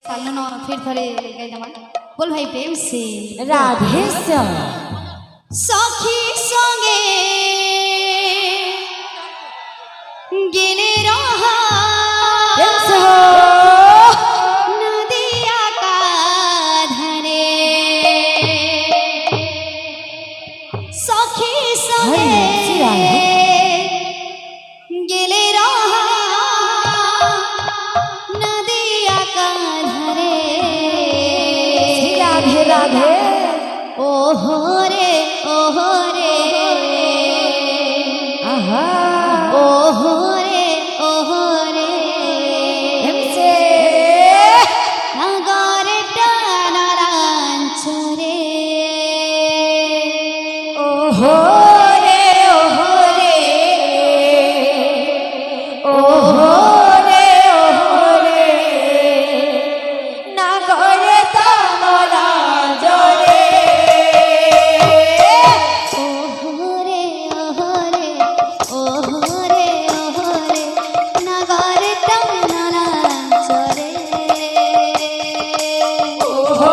सालों ना फिर थोड़े गए जमा बोल भाई प्रेम से राधे श्याम सखी संगे गिने रहा प्रेम से हो नदिया का धरे सखी संगे गिले रहा नदिया का धरे राधे राधे ओहो रे आहा ओहो रे प्रेम से नगरे टानारांचरे ओहो रे नागरे तमला जरे ओहो रे नगरे टानारांचरे ओहो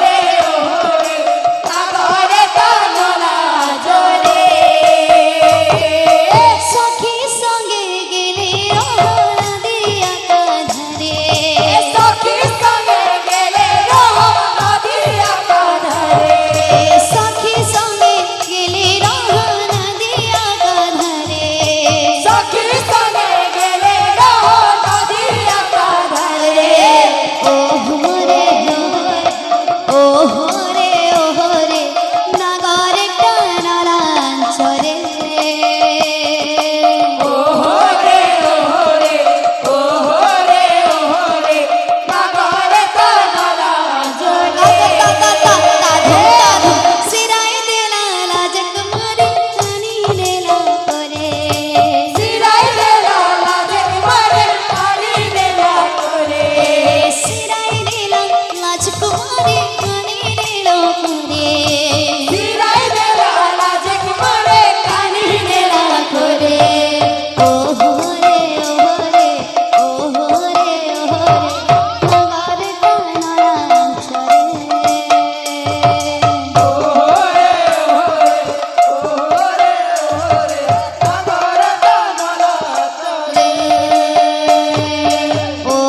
रे नागरे तमला जरे सखी संगे गेले नदिया का धरे सखी संगे गेले रहो नदिया का धरे सखी संगे गेले नदिया का धरे सखी संगे गेले रहो नदिया का धरे ओहो रे नगरे टानारांचरे ओहो रे नागरे तमला जरे सिराय देला लाजक मारी कानी नेला करे सिराय देला लाजक मारे कानी नेला करे सिराय देला लाजक मारी कानी नेला करे सिराय देला लाजक मारे कानी नेला करे ओहो रे नगरे टानारांचरे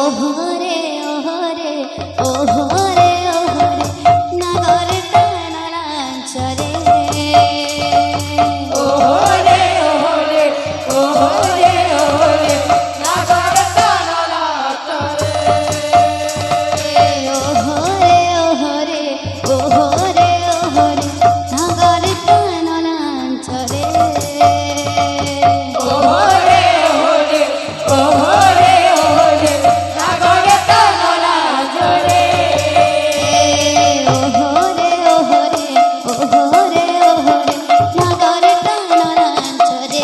ओहो रे नगरे टानारांचरे नगरे टानारांचरे नगरे टानारांचरे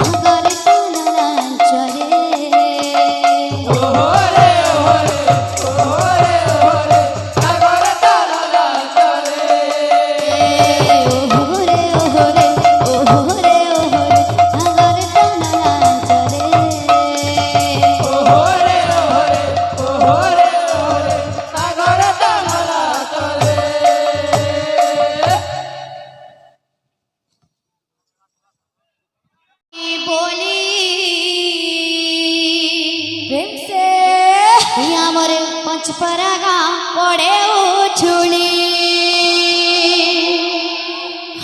नगरे टानारांचरे नगरे टानारांचरे बोली प्रेम से আমার পঞ্চপরাগা পড়ে উছুলি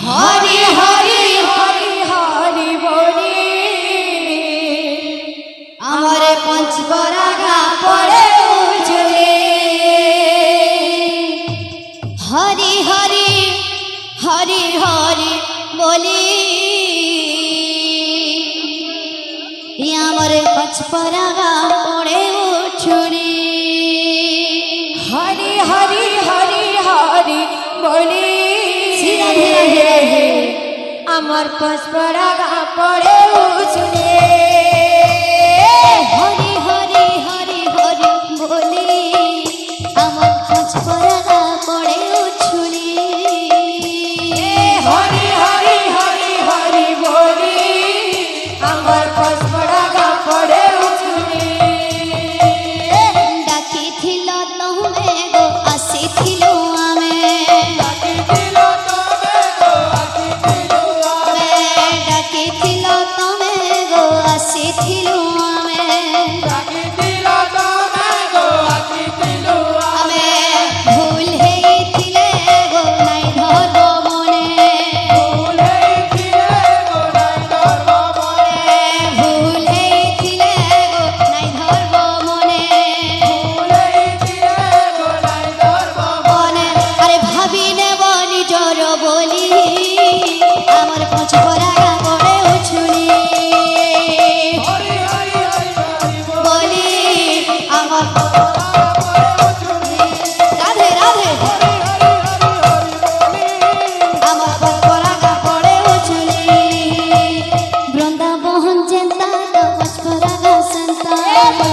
হরি হরি हरि बोली আমার পঞ্চপরাগা পড়ে উছুলি হরি হরি বলি আমার পঞ্চপরাগা পড়ে উছুলি हरि बोली আমার পঞ্চপরাগা পড়ে উছুলে হরি হরি বলি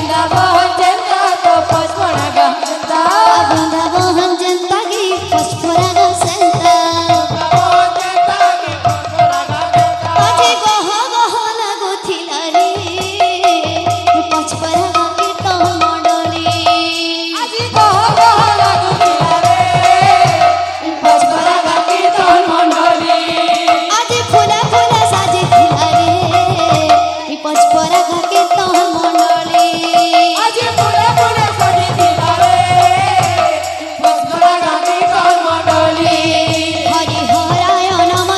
বৃন্দাবন